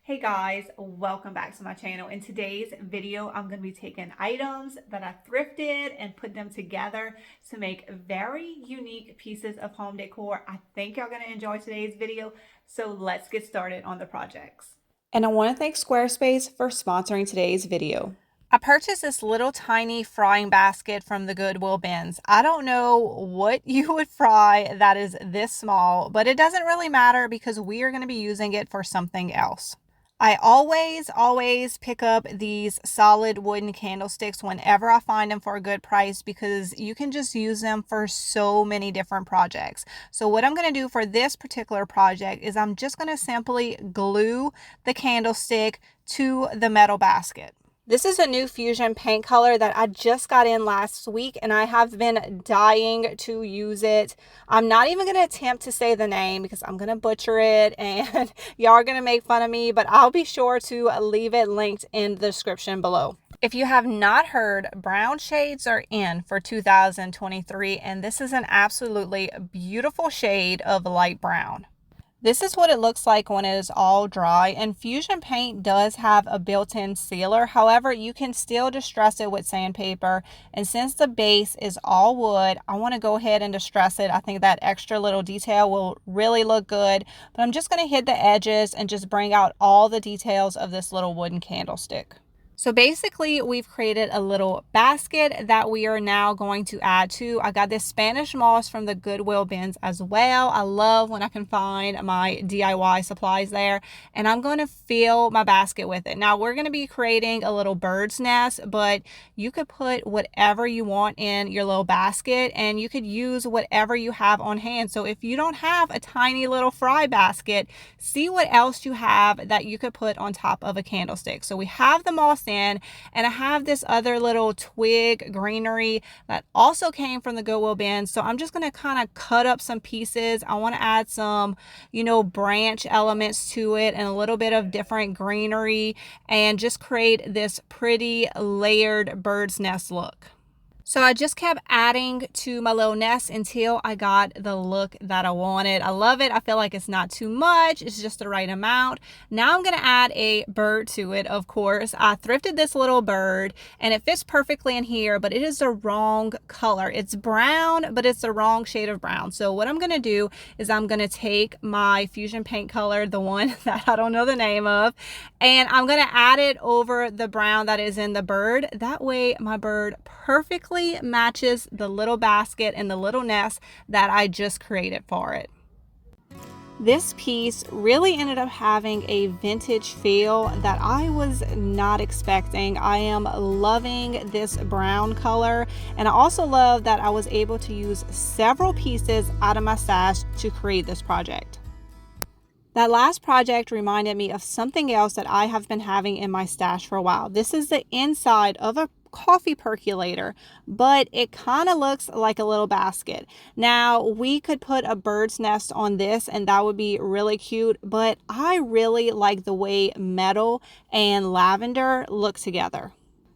Hey guys, welcome back to my channel. In today's video, I'm going to be taking items that I thrifted and put them together to make very unique pieces of home decor. I think y'all going to enjoy today's video, so let's get started on the projects. And I want to thank Squarespace for sponsoring today's video. I purchased this little tiny frying basket from the Goodwill bins. I don't know what you would fry that is this small, but it doesn't really matter because we are going to be using it for something else. I always pick up these solid wooden candlesticks whenever I find them for a good price because you can just use them for so many different projects. So what I'm going to do for this particular project is I'm just going to simply glue the candlestick to the metal basket. This is a new fusion paint color that I just got in last week and I have been dying to use it. I'm not even going to attempt to say the name because I'm going to butcher it and y'all are going to make fun of me, but I'll be sure to leave it linked in the description below. If you have not heard, brown shades are in for 2023 and this is an absolutely beautiful shade of light brown. This is what it looks like when it is all dry, and Fusion paint does have a built-in sealer. However, you can still distress it with sandpaper, and since the base is all wood, I want to go ahead and distress it. I think that extra little detail will really look good, but I'm just going to hit the edges and just bring out all the details of this little wooden candlestick. So basically, we've created a little basket that we are now going to add to. I got this Spanish moss from the Goodwill bins as well. I love when I can find my DIY supplies there. And I'm going to fill my basket with it. Now, we're going to be creating a little bird's nest, but you could put whatever you want in your little basket and you could use whatever you have on hand. So if you don't have a tiny little fry basket, see what else you have that you could put on top of a candlestick. So we have the moss in, and I have this other little twig greenery that also came from the Goodwill bin. So I'm just going to kind of cut up some pieces. I want to add some, branch elements to it and a little bit of different greenery and just create this pretty layered bird's nest look. So I just kept adding to my little nest until I got the look that I wanted. I love it. I feel like it's not too much. It's just the right amount. Now I'm going to add a bird to it, of course. I thrifted this little bird and it fits perfectly in here, but it is the wrong color. It's brown, but it's the wrong shade of brown. So what I'm going to do is I'm going to take my fusion paint color, the one that I don't know the name of, and I'm going to add it over the brown that is in the bird. That way my bird perfectly matches the little basket and the little nest that I just created for it. This piece really ended up having a vintage feel that I was not expecting. I am loving this brown color, and I also love that I was able to use several pieces out of my stash to create this project. That last project reminded me of something else that I have been having in my stash for a while. This is the inside of a coffee percolator, but it kind of looks like a little basket. Now, we could put a bird's nest on this and that would be really cute, but I really like the way metal and lavender look together.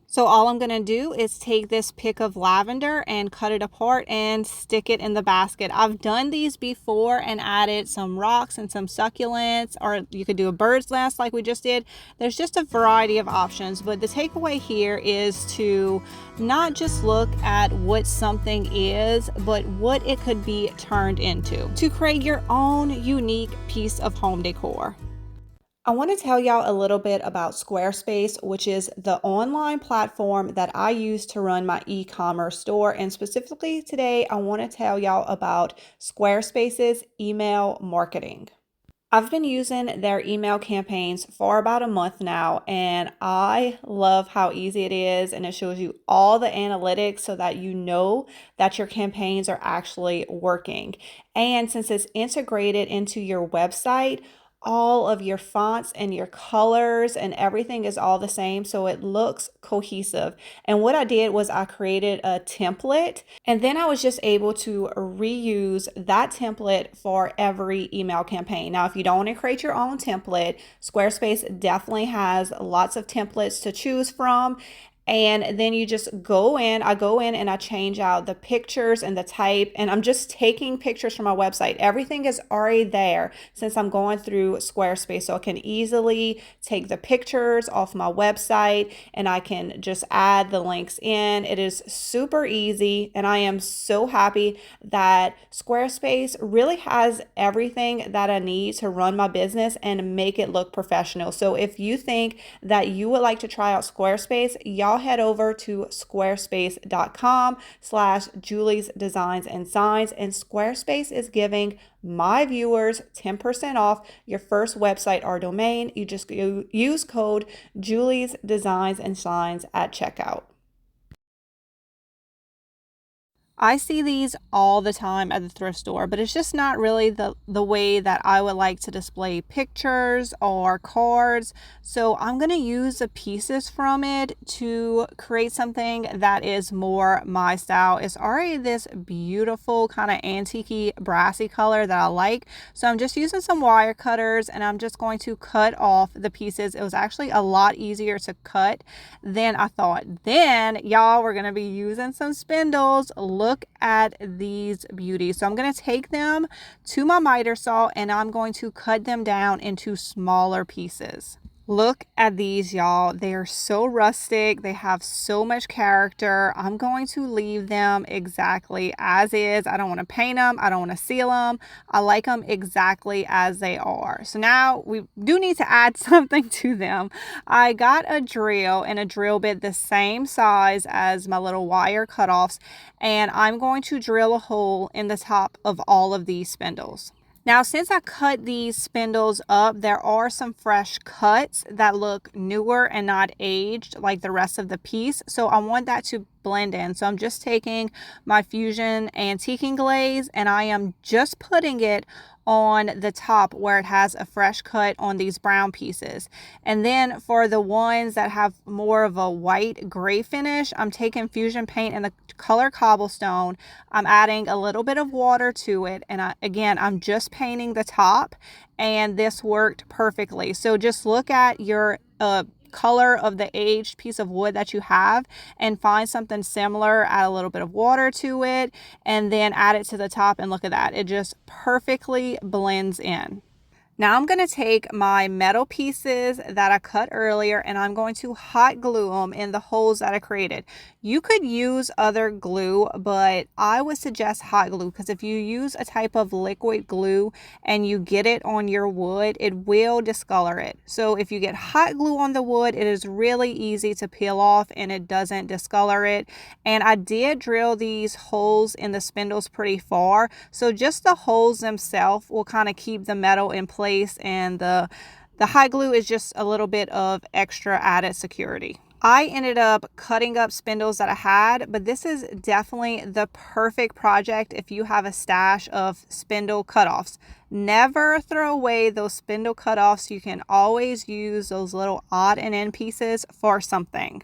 So all I'm going to do is take this pick of lavender and cut it apart and stick it in the basket. I've done these before and added some rocks and some succulents, or you could do a bird's nest like we just did. There's just a variety of options, but the takeaway here is to not just look at what something is, but what it could be turned into to create your own unique piece of home decor. I want to tell y'all a little bit about Squarespace, which is the online platform that I use to run my e-commerce store. And specifically today, I want to tell y'all about Squarespace's email marketing. I've been using their email campaigns for about a month now, and I love how easy it is. And it shows you all the analytics so that you know that your campaigns are actually working. And since it's integrated into your website, all of your fonts and your colors and everything is all the same, so it looks cohesive. And what I did was I created a template, and then I was just able to reuse that template for every email campaign. Now, if you don't want to create your own template, Squarespace definitely has lots of templates to choose from. And then you just go in, I go in and I change out the pictures and the type, and I'm just taking pictures from my website. Everything is already there since I'm going through Squarespace, so I can easily take the pictures off my website and I can just add the links in. It is super easy, and I am so happy that Squarespace really has everything that I need to run my business and make it look professional. So if you think that you would like to try out Squarespace, y'all head over to squarespace.com/Julie's Designs and Signs, and Squarespace is giving my viewers 10% off your first website or domain. You just use code Julie's Designs and Signs at checkout. I see these all the time at the thrift store, but it's just not really the way that I would like to display pictures or cards. So I'm going to use the pieces from it to create something that is more my style. It's already this beautiful kind of antique-y brassy color that I like. So I'm just using some wire cutters and I'm just going to cut off the pieces. It was actually a lot easier to cut than I thought. Then y'all, we're going to be using some spindles. Look at these beauties. So I'm going to take them to my miter saw and I'm going to cut them down into smaller pieces. Look at these, y'all. They are so rustic. They have so much character. I'm going to leave them exactly as is. I don't want to paint them. I don't want to seal them. I like them exactly as they are. So now we do need to add something to them. I got a drill and a drill bit the same size as my little wire cutoffs, and I'm going to drill a hole in the top of all of these spindles. Now, since I cut these spindles up, there are some fresh cuts that look newer and not aged like the rest of the piece. So I want that to blend in. So I'm just taking my Fusion antiquing glaze and I am just putting it on the top where it has a fresh cut on these brown pieces. And then for the ones that have more of a white gray finish, I'm taking Fusion paint in the color cobblestone. I'm adding a little bit of water to it, and I'm just painting the top, and this worked perfectly. So just look at your color of the aged piece of wood that you have and find something similar, add a little bit of water to it, and then add it to the top, and look at that. It just perfectly blends in. Now I'm going to take my metal pieces that I cut earlier and I'm going to hot glue them in the holes that I created. You could use other glue, but I would suggest hot glue because if you use a type of liquid glue and you get it on your wood, it will discolor it. So if you get hot glue on the wood, it is really easy to peel off and it doesn't discolor it. And I did drill these holes in the spindles pretty far, so just the holes themselves will kind of keep the metal in place, and the hot glue is just a little bit of extra added security. I ended up cutting up spindles that I had, but this is definitely the perfect project if you have a stash of spindle cutoffs. Never throw away those spindle cutoffs. You can always use those little odd and end pieces for something.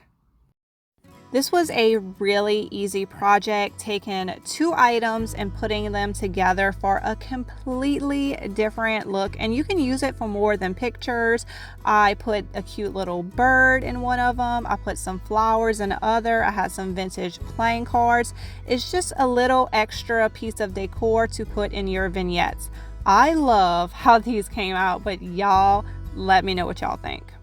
This was a really easy project, taking 2 items and putting them together for a completely different look, and you can use it for more than pictures. I put a cute little bird in one of them. I put some flowers in the other. I had some vintage playing cards. It's just a little extra piece of decor to put in your vignettes. I love how these came out, but y'all, let me know what y'all think.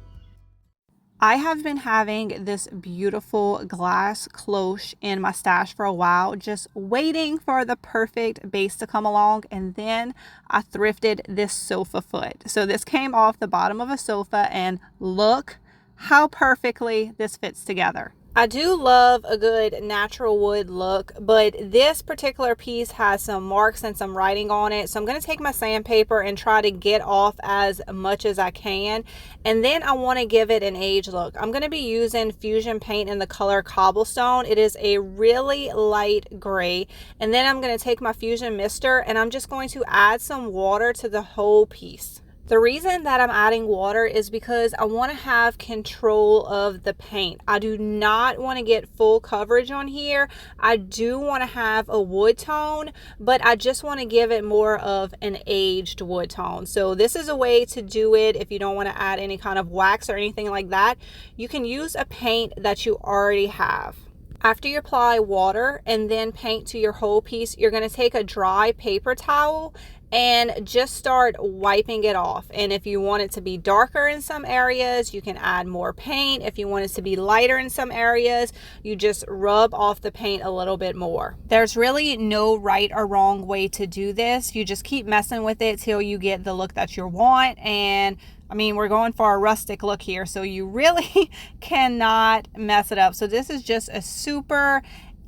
I have been having this beautiful glass cloche in my stash for a while, just waiting for the perfect base to come along, and then I thrifted this sofa foot. So this came off the bottom of a sofa, and look how perfectly this fits together. I do love a good natural wood look, but this particular piece has some marks and some writing on it. So I'm going to take my sandpaper and try to get off as much as I can. And then I want to give it an age look. I'm going to be using Fusion paint in the color cobblestone. It is a really light gray. And then I'm going to take my Fusion mister and I'm just going to add some water to the whole piece. The reason that I'm adding water is because I want to have control of the paint. I do not want to get full coverage on here. I do want to have a wood tone, but I just want to give it more of an aged wood tone. So this is a way to do it if you don't want to add any kind of wax or anything like that. You can use a paint that you already have. After you apply water and then paint to your whole piece, you're going to take a dry paper towel and just start wiping it off. And if you want it to be darker in some areas, you can add more paint. If you want it to be lighter in some areas, you just rub off the paint a little bit more. There's really no right or wrong way to do this. You just keep messing with it till you get the look that you want. And I mean, we're going for a rustic look here, so you really cannot mess it up. So this is just a super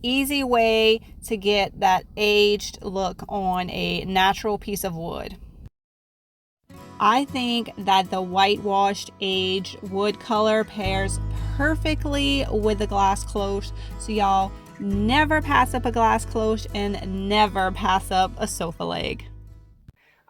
easy way to get that aged look on a natural piece of wood. I think that the whitewashed aged wood color pairs perfectly with the glass cloche. So y'all never pass up a glass cloche and never pass up a sofa leg.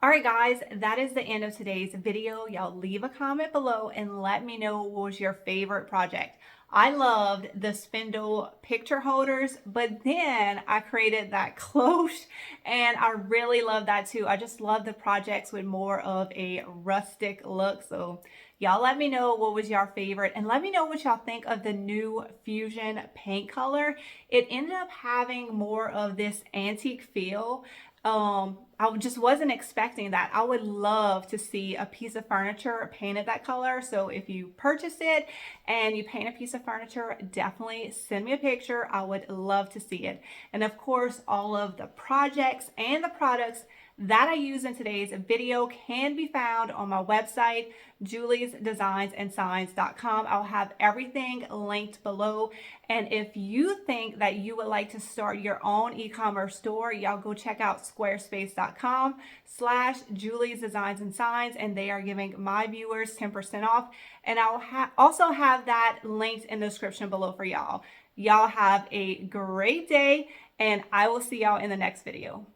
All right, guys, that is the end of today's video. Y'all leave a comment below and let me know what was your favorite project. I loved the spindle picture holders, but then I created that cloche and I really love that too. I just love the projects with more of a rustic look. So y'all let me know what was your favorite and let me know what y'all think of the new fusion paint color. It ended up having more of this antique feel. I just wasn't expecting that. I would love to see a piece of furniture painted that color. So if you purchase it and you paint a piece of furniture, definitely send me a picture. I would love to see it. And of course, all of the projects and the products that I use in today's video can be found on my website, juliesdesignsandsigns.com. I'll have everything linked below. And if you think that you would like to start your own e-commerce store, y'all go check out squarespace.com/juliesdesignsandsigns, and they are giving my viewers 10% off. And I'll also have that linked in the description below for y'all. Y'all have a great day, and I will see y'all in the next video.